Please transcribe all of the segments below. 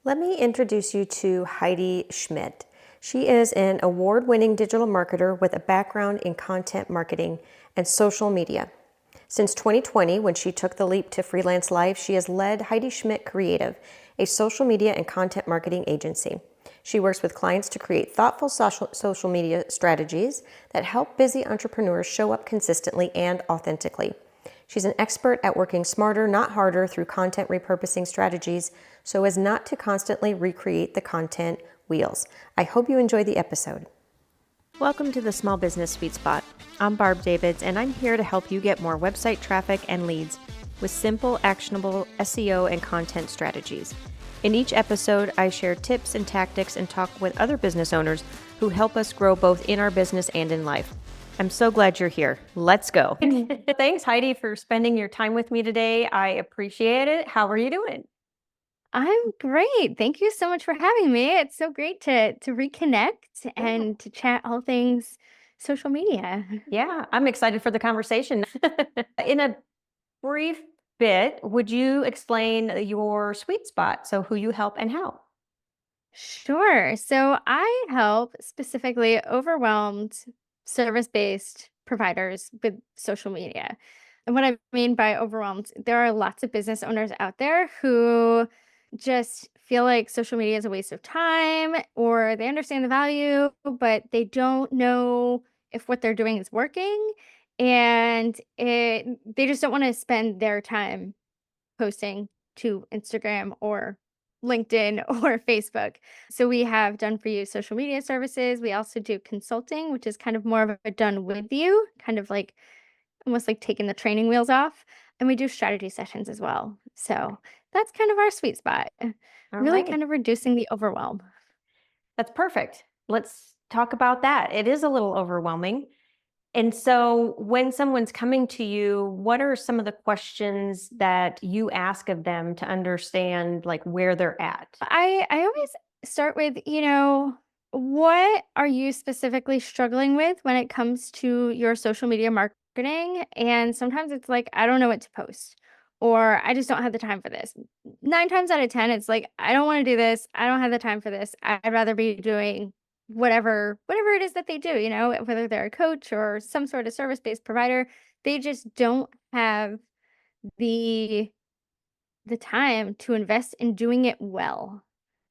Let me introduce you to Heidi Schmidt. She is an award-winning digital marketer with a background in content marketing and social media. Since 2020, when she took the leap to freelance life, she has led Heidi Schmidt Creative, a social media and content marketing agency. She works with clients to create thoughtful social media strategies that help busy entrepreneurs show up consistently and authentically. She's an expert at working smarter, not harder, through content repurposing strategies so as not to constantly recreate the content wheels. I hope you enjoy the episode. Welcome to the Small Business Sweet Spot. I'm Barb Davids, and I'm here to help you get more website traffic and leads with simple, actionable SEO and content strategies. In each episode, I share tips and tactics and talk with other business owners who help us grow both in our business and in life. I'm so glad you're here. Let's go. Thanks, Heidi, for spending your time with me today. I appreciate it. How are you doing? I'm great. Thank you so much for having me. It's so great to reconnect and to chat all things social media. Yeah, I'm excited for the conversation. In a brief bit, would you explain your sweet spot? So who you help and how? Sure. So I help specifically overwhelmed service-based providers with social media. And what I mean by overwhelmed, there are lots of business owners out there who just feel like social media is a waste of time, or they understand the value, but they don't know if what they're doing is working. And they just don't want to spend their time posting to Instagram or LinkedIn or Facebook. So we have done for you social media services. We also do consulting, which is kind of more of a done with you, kind of like almost like taking the training wheels off. And we do strategy sessions as well. So that's kind of our sweet spot. All Really right. kind of reducing the overwhelm. That's perfect. Let's talk about that. It is a little overwhelming. And so when someone's coming to you, what are some of the questions that you ask of them to understand like where they're at? I always start with, what are you specifically struggling with when it comes to your social media marketing? And sometimes it's like, I don't know what to post, or I just don't have the time for this. 9 times out of 10, it's like, I don't want to do this. I don't have the time for this. I'd rather be doing whatever it is that they do, whether they're a coach or some sort of service-based provider. They just don't have the the time to invest in doing it well,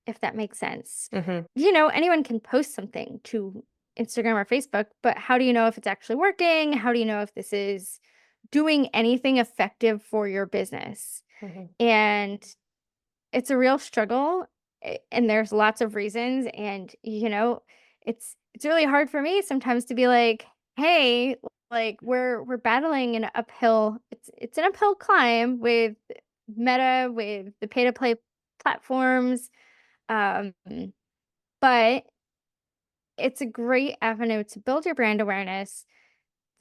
if that makes sense. Mm-hmm. Anyone can post something to Instagram or Facebook, but how do you know if it's actually working? How do you know if this is doing anything effective for your business? Mm-hmm. And it's a real struggle, and there's lots of reasons, and it's really hard for me sometimes to be like, "Hey, like we're battling an uphill it's an uphill climb with Meta, with the pay to play platforms, um, but it's a great avenue to build your brand awareness.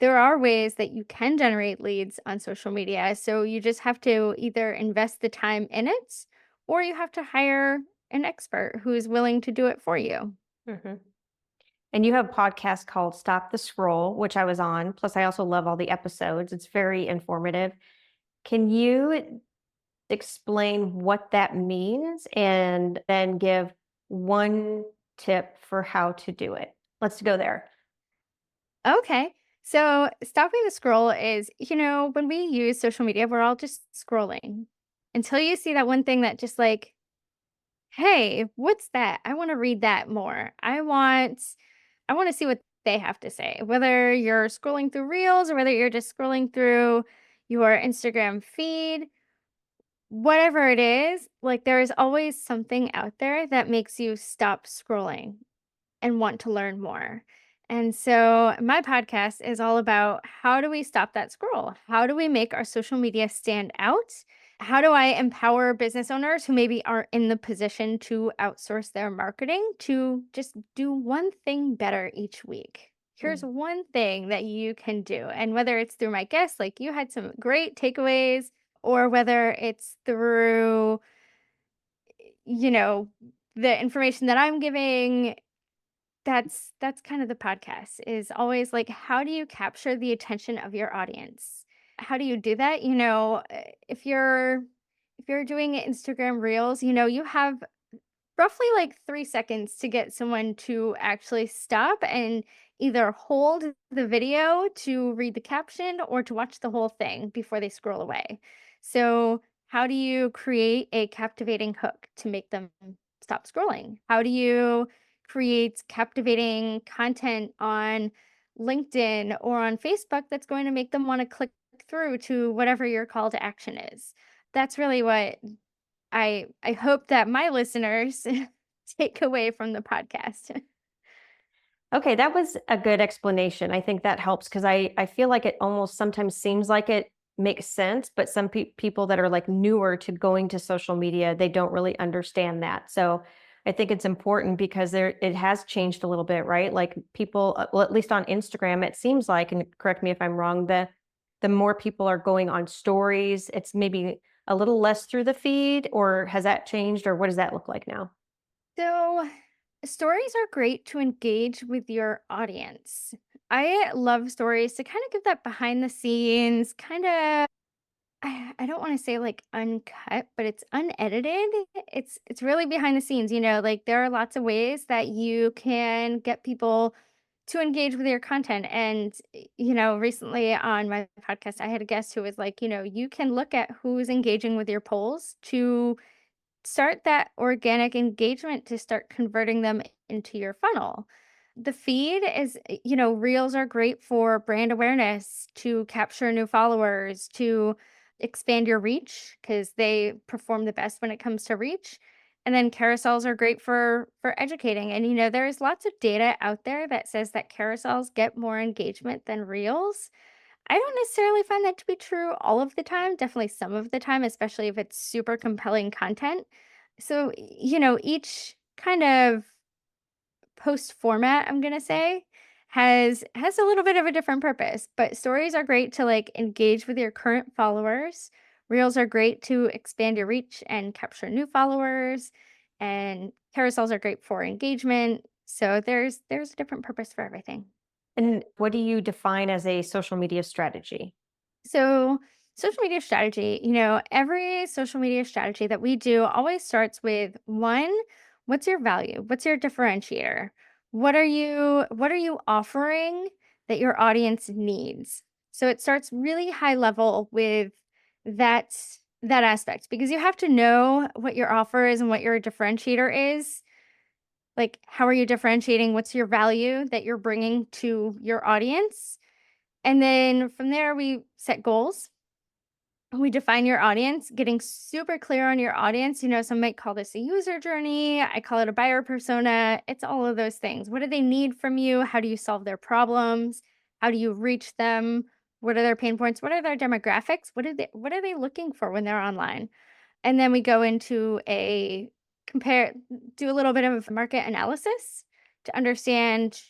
There are ways that you can generate leads on social media. So you just have to either invest the time in it, or you have to hire an expert who is willing to do it for you. Mm-hmm. And you have a podcast called Stop the Scroll, which I was on. Plus, I also love all the episodes. It's very informative. Can you explain what that means and then give one tip for how to do it? Let's go there. Okay. So stopping the scroll is, when we use social media, we're all just scrolling until you see that one thing that just like, hey, what's that? I want to read that more. I want to see what they have to say. Whether you're scrolling through Reels or whether you're just scrolling through your Instagram feed, whatever it is, like there is always something out there that makes you stop scrolling and want to learn more. And so my podcast is all about how do we stop that scroll? How do we make our social media stand out? How do I empower business owners who maybe aren't in the position to outsource their marketing to just do one thing better each week? Here's Mm. one thing that you can do. And whether it's through my guests, like you had some great takeaways, or whether it's through, you know, the information that I'm giving, that's kind of the podcast is always like, how do you capture the attention of your audience? How do you do that? If you're doing Instagram Reels, you have roughly like 3 seconds to get someone to actually stop and either hold the video to read the caption or to watch the whole thing before they scroll away. So, how do you create a captivating hook to make them stop scrolling? How do you create captivating content on LinkedIn or on Facebook that's going to make them want to click through to whatever your call to action is? That's really what I hope that my listeners take away from the podcast. Okay, that was a good explanation. I think that helps because I feel like it almost sometimes seems like it makes sense, but some people that are like newer to going to social media, they don't really understand that. So I think it's important because it has changed a little bit, right? Like people, well, at least on Instagram, it seems like, and correct me if I'm wrong, the more people are going on stories, it's maybe a little less through the feed, or has that changed, or what does that look like now? So, stories are great to engage with your audience. I love stories to kind of give that behind the scenes, kind of I don't want to say like uncut, but it's unedited. It's really behind the scenes, like there are lots of ways that you can get people to engage with your content. And recently on my podcast I had a guest who was like, you can look at who's engaging with your polls to start that organic engagement to start converting them into your funnel. The feed is, reels are great for brand awareness, to capture new followers, to expand your reach because they perform the best when it comes to reach. And then carousels are great for educating. And there's lots of data out there that says that carousels get more engagement than reels. I don't necessarily find that to be true all of the time, definitely some of the time, especially if it's super compelling content. So, each kind of post format, I'm going to say, has a little bit of a different purpose, but stories are great to like engage with your current followers. Reels are great to expand your reach and capture new followers, and carousels are great for engagement. So there's a different purpose for everything. And what do you define as a social media strategy? So, social media strategy, every social media strategy that we do always starts with one, what's your value? What's your differentiator? What are you offering that your audience needs? So it starts really high level with that that aspect because you have to know what your offer is and what your differentiator is. Like how are you differentiating? What's your value that you're bringing to your audience? And then from there, we set goals. We define your audience, getting super clear on your audience. Some might call this a user journey. I call it a buyer persona. It's all of those things. What do they need from you? How do you solve their problems? How do you reach them? What are their pain points? What are their demographics? What are they looking for when they're online? And then we go into a compare do a little bit of market analysis to understand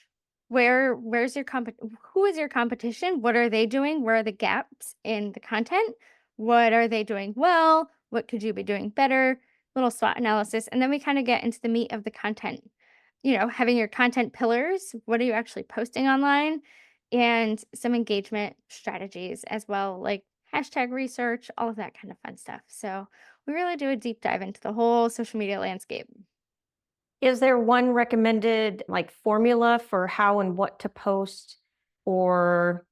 where's your who is your competition? What are they doing? Where are the gaps in the content? What are they doing well? What could you be doing better? Little SWOT analysis. And then we kind of get into the meat of the content. Having your content pillars. What are you actually posting online? And some engagement strategies as well, like hashtag research, all of that kind of fun stuff. So we really do a deep dive into the whole social media landscape. Is there one recommended like formula for how and what to post? Or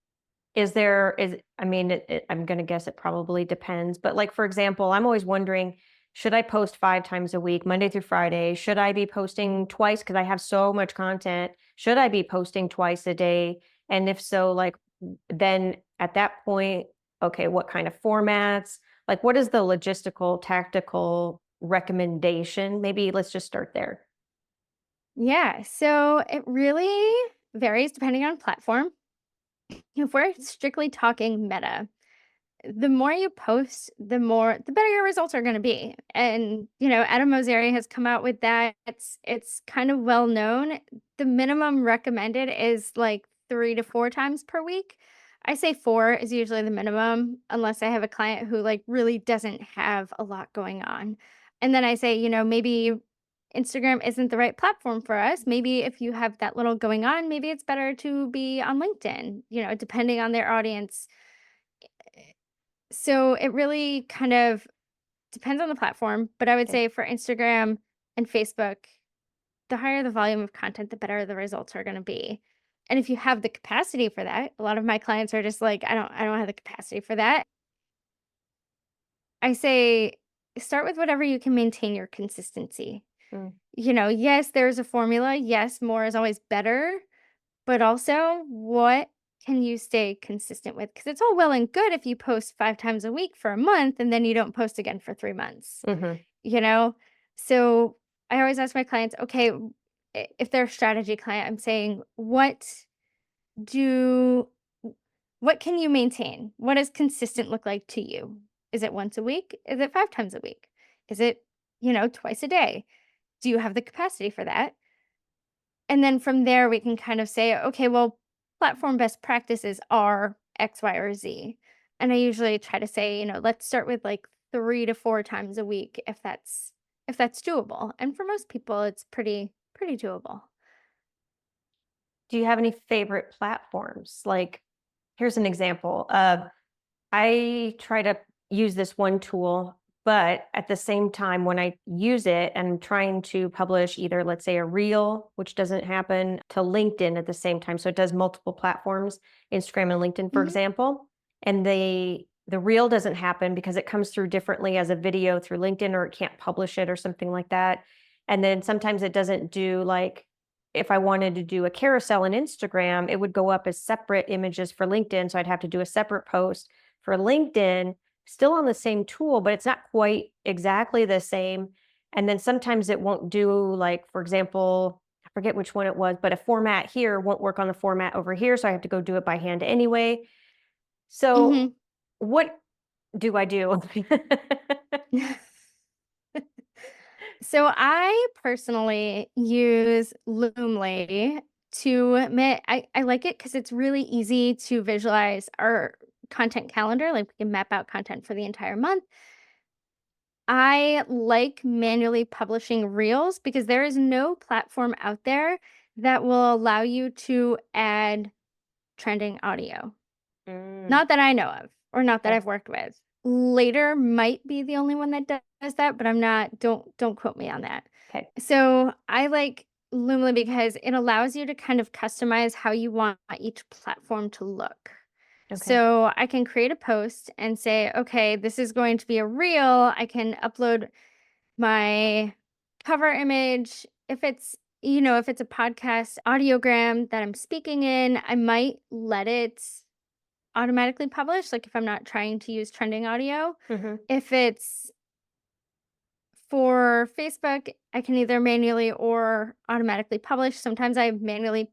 I mean, I'm going to guess it probably depends, but like, for example, I'm always wondering, should I post 5 times a week, Monday through Friday? Should I be posting twice? Because I have so much content. Should I be posting twice a day? And if so, like, then at that point, okay, what kind of formats? Like, what is the logistical, tactical recommendation? Maybe let's just start there. Yeah. So it really varies depending on platform. If we're strictly talking meta, the more you post, the better your results are going to be. And Adam Mosseri has come out with that. It's kind of well known. The minimum recommended is like 3 to 4 times per week. I say four is usually the minimum, unless I have a client who like really doesn't have a lot going on. And then I say, maybe Instagram isn't the right platform for us. Maybe if you have that little going on, maybe it's better to be on LinkedIn, depending on their audience. So it really kind of depends on the platform, but I would Okay. say for Instagram, and Facebook, the higher the volume of content, the better the results are going to be. And if you have the capacity for that, a lot of my clients are just like, I don't have the capacity for that. I say start with whatever you can maintain your consistency. Mm. Yes, there's a formula. Yes, more is always better, but also what can you stay consistent with? Because it's all well and good if you post 5 times a week for a month and then you don't post again for 3 months, Mm-hmm. you know? So I always ask my clients, okay, if they're a strategy client, I'm saying, do what can you maintain? What does consistent look like to you? Is it once a week? Is it 5 times a week? Is it, twice a day? Do you have the capacity for that? And then from there, we can kind of say, okay, well, platform best practices are X, Y, or Z. And I usually try to say, let's start with like 3 to 4 times a week if that's doable. And for most people, it's pretty doable. Do you have any favorite platforms? Like, here's an example of I try to use this one tool, but at the same time, when I use it and I'm trying to publish either, let's say, a reel, which doesn't happen, to LinkedIn at the same time. So it does multiple platforms, Instagram and LinkedIn, for Hmm. example. And the reel doesn't happen because it comes through differently as a video through LinkedIn, or it can't publish it or something like that. And then sometimes it doesn't do, like, if I wanted to do a carousel on Instagram, it would go up as separate images for LinkedIn. So I'd have to do a separate post for LinkedIn, still on the same tool, but it's not quite exactly the same. And then sometimes it won't do, like, for example, I forget which one it was, but a format here won't work on the format over here. So I have to go do it by hand anyway. So Hmm. what do I do? So I personally use Loomly to admit I like it because it's really easy to visualize our content calendar. Like we can map out content for the entire month. I like manually publishing reels because there is no platform out there that will allow you to add trending audio. Mm, Not that I know of, or not that okay. I've worked with. Later might be the only one that does that, but I'm not don't quote me on that. Okay. So, I like Loomly because it allows you to kind of customize how you want each platform to look. Okay. So, I can create a post and say, "Okay, this is going to be a reel." I can upload my cover image. If it's a podcast audiogram that I'm speaking in, I might let it automatically publish, like if I'm not trying to use trending audio. Mm-hmm. If it's for Facebook, I can either manually or automatically publish. Sometimes I'll manually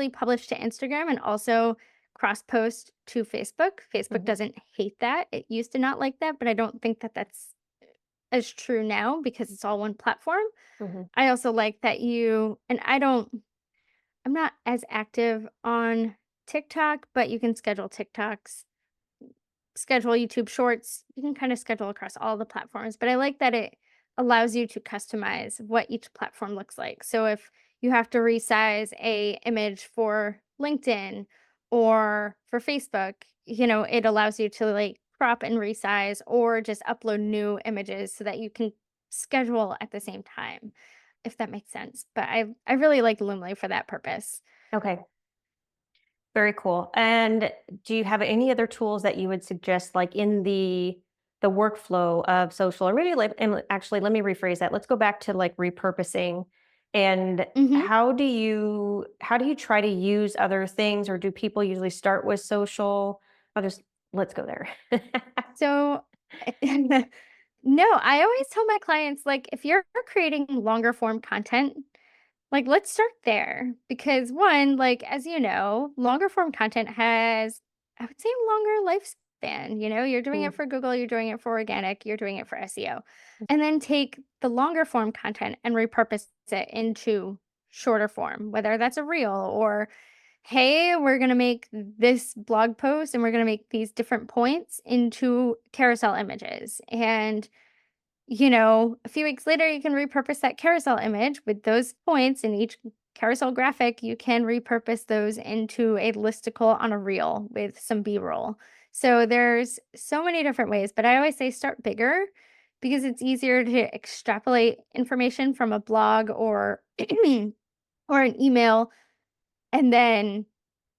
publish to Instagram and also cross post to Facebook. Facebook Mm-hmm. doesn't hate that. It used to not like that, but I don't think that that's as true now because it's all one platform. Mm-hmm. I also like that I'm not as active on TikTok, but you can schedule TikToks, schedule YouTube Shorts. You can kind of schedule across all the platforms, but I like that it allows you to customize what each platform looks like. So if you have to resize a image for LinkedIn or for Facebook, it allows you to like crop and resize or just upload new images so that you can schedule at the same time, if that makes sense. But I really like Loomly for that purpose. Okay. Very cool. And do you have any other tools that you would suggest, like in the workflow of social, or maybe like, and actually, let me rephrase that. Let's go back to like repurposing. And Mhm. how do you try to use other things, or do people usually start with social? Let's go there. So, no, I always tell my clients, like, if you're creating longer form content, like, let's start there. Because one, like, as you know, longer form content has, I would say, longer lifespan. You're doing Mm, it for Google, you're doing it for organic, you're doing it for SEO. And then take the longer form content and repurpose it into shorter form, whether that's a reel or hey, we're going to make this blog post and we're going to make these different points into carousel images. And, a few weeks later, you can repurpose that carousel image with those points in each carousel graphic. You can repurpose those into a listicle on a reel with some B roll. So there's so many different ways, but I always say start bigger because it's easier to extrapolate information from a blog or or an email and then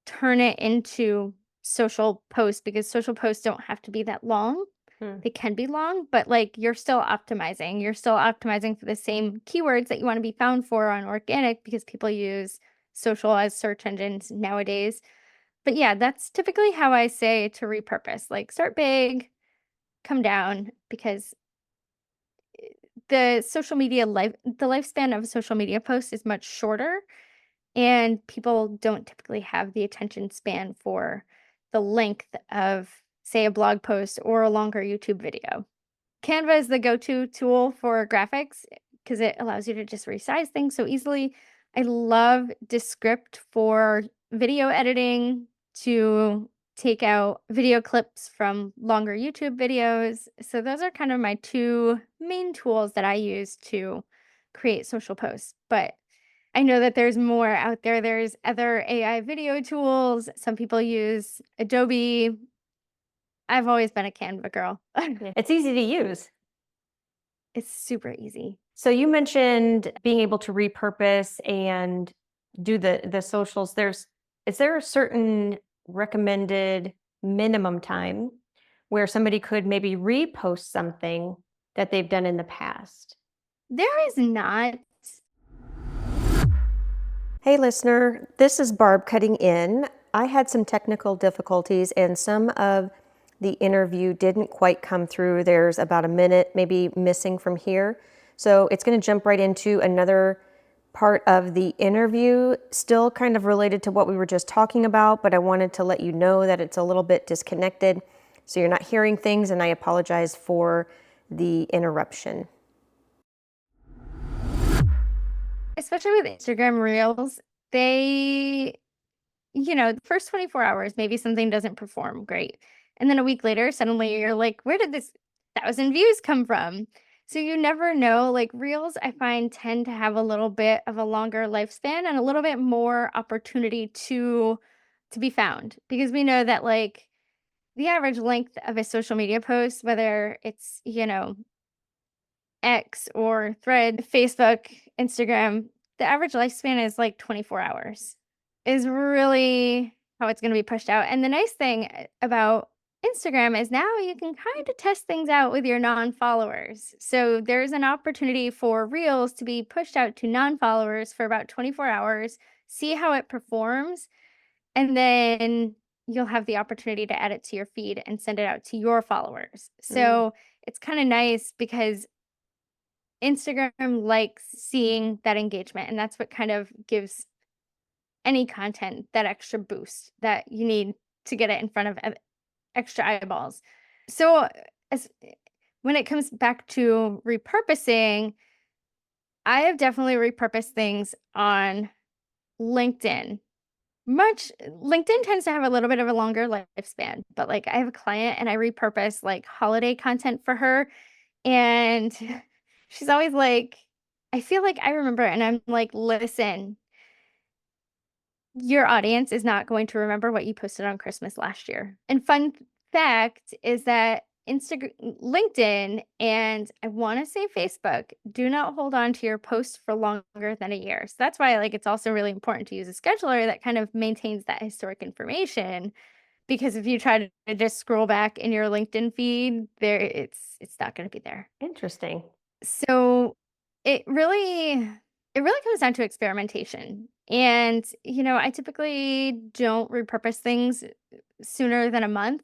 turn it into social posts, because social posts don't have to be that long. Hmm. They can be long, but like you're still optimizing. You're still optimizing for the same keywords that you want to be found for on organic, because people use social as search engines nowadays. But yeah, that's typically how I say to repurpose. Like start big, come down, because the lifespan of a social media post is much shorter, and people don't typically have the attention span for the length of, say, a blog post or a longer YouTube video. Canva is the go-to tool for graphics because it allows you to just resize things so easily. I love Descript for video editing, to take out video clips from longer YouTube videos. So those are kind of my two main tools that I use to create social posts. But I know that there's more out there. There's other AI video tools. Some people use Adobe. I've always been a Canva girl. Yeah. It's easy to use. It's super easy. So you mentioned being able to repurpose and do the socials. Is there a certain recommended minimum time where somebody could maybe repost something that they've done in the past? There is not. Hey listener, this is Barb cutting in. I had some technical difficulties and some of the interview didn't quite come through. There's about a minute maybe missing from here. So it's going to jump right into another part of the interview, still kind of related to what we were just talking about, but I wanted to let you know that it's a little bit disconnected. So you're not hearing things, and I apologize for the interruption. Especially with Instagram Reels, the first 24 hours, maybe something doesn't perform great. And then a week later, suddenly you're like, where did this 1,000 views come from? So you never know. Like Reels, I find tend to have a little bit of a longer lifespan and a little bit more opportunity to be found, because we know that like the average length of a social media post, whether it's, X or Thread, Facebook, Instagram, the average lifespan is like 24 hours, is really how it's going to be pushed out. And the nice thing about Instagram is now you can kind of test things out with your non-followers. So there's an opportunity for Reels to be pushed out to non-followers for about 24 hours, see how it performs, and then you'll have the opportunity to add it to your feed and send it out to your followers. So it's kind of nice because Instagram likes seeing that engagement, and that's what kind of gives any content that extra boost that you need to get it in front of extra eyeballs. So, as when it comes back to repurposing, I have definitely repurposed things on LinkedIn. LinkedIn tends to have a little bit of a longer lifespan, but like I have a client and I repurpose like holiday content for her, and she's always like, I feel like I remember, and I'm like, listen, your audience is not going to remember what you posted on Christmas last year. And fun fact is that Instagram, LinkedIn, and I want to say Facebook do not hold on to your posts for longer than a year. So that's why like it's also really important to use a scheduler that kind of maintains that historic information. Because if you try to just scroll back in your LinkedIn feed, it's not going to be there. Interesting. So it really comes down to experimentation. And, I typically don't repurpose things sooner than a month.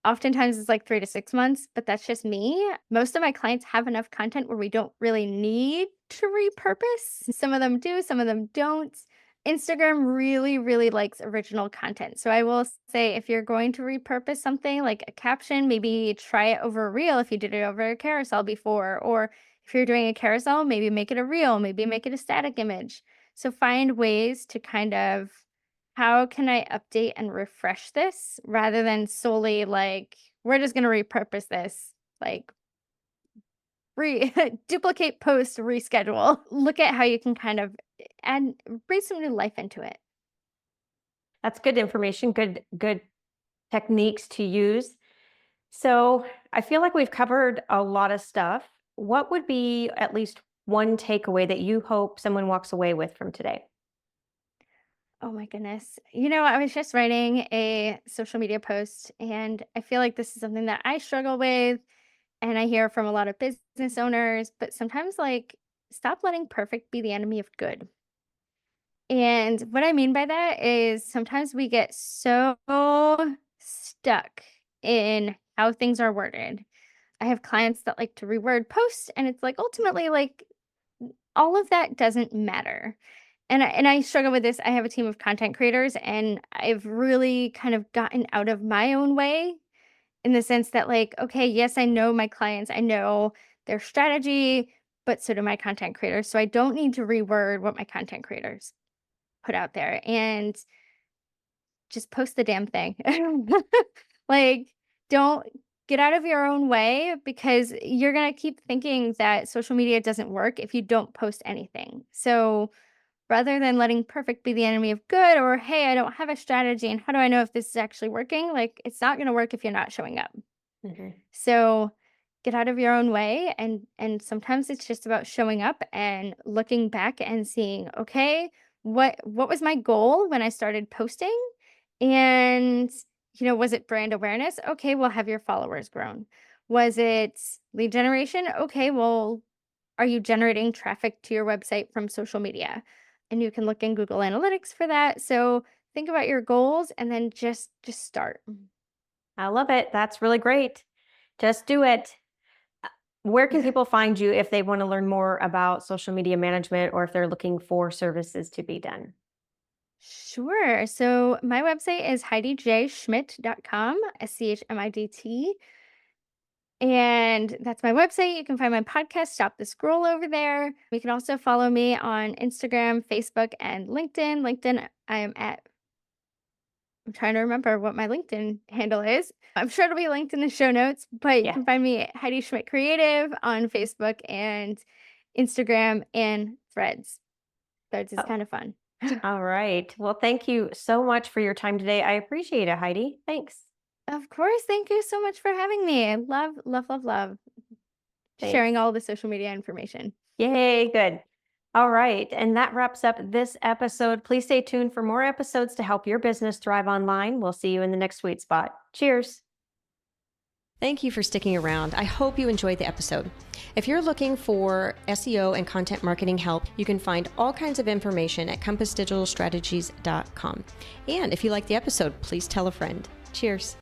Oftentimes it's like 3 to 6 months, but that's just me. Most of my clients have enough content where we don't really need to repurpose. Some of them do, some of them don't. Instagram really, really likes original content. So I will say if you're going to repurpose something like a caption, maybe try it over a reel if you did it over a carousel before. Or if you're doing a carousel, maybe make it a reel, maybe make it a static image. So find ways to kind of, how can I update and refresh this rather than solely like, we're just going to repurpose this, like duplicate post, reschedule. Look at how you can kind of add, bring some new life into it. That's good information, good techniques to use. So I feel like we've covered a lot of stuff. What would be at least one takeaway that you hope someone walks away with from today? Oh my goodness. I was just writing a social media post, and I feel like this is something that I struggle with. And I hear from a lot of business owners, but sometimes, stop letting perfect be the enemy of good. And what I mean by that is sometimes we get so stuck in how things are worded. I have clients that like to reword posts, and it's like ultimately, all of that doesn't matter. And I struggle with this. I have a team of content creators, and I've really kind of gotten out of my own way in the sense that, okay, yes, I know my clients, I know their strategy, but so do my content creators. So I don't need to reword what my content creators put out there, and just post the damn thing. Like, don't get out of your own way, because you're going to keep thinking that social media doesn't work if you don't post anything. So rather than letting perfect be the enemy of good, or hey, I don't have a strategy and how do I know if this is actually working? It's not going to work if you're not showing up. Mhm. So get out of your own way, and sometimes it's just about showing up and looking back and seeing, okay, what was my goal when I started posting? And was it brand awareness? Okay, well, have your followers grown? Was it lead generation? Okay, well, are you generating traffic to your website from social media? And you can look in Google Analytics for that. So think about your goals and then just start. I love it. That's really great. Just do it. Where can people find you if they want to learn more about social media management or if they're looking for services to be done? Sure. So my website is heidijschmidt.com, SCHMIDT. And that's my website. You can find my podcast, Stop the Scroll, over there. You can also follow me on Instagram, Facebook, and LinkedIn. LinkedIn, I am at, I'm trying to remember what my LinkedIn handle is. I'm sure it'll be linked in the show notes, but you Yeah. can find me at Heidi Schmidt Creative on Facebook and Instagram and Threads. Threads is Oh, kind of fun. all right. Well, thank you so much for your time today. I appreciate it, Heidi. Thanks. Of course. Thank you so much for having me. I love, love, love, love Thanks. sharing all the social media information. Yay, good. All right. And that wraps up this episode. Please stay tuned for more episodes to help your business thrive online. We'll see you in the next sweet spot. Cheers. Thank you for sticking around. I hope you enjoyed the episode. If you're looking for SEO and content marketing help, you can find all kinds of information at compassdigitalstrategies.com. And if you like the episode, please tell a friend. Cheers.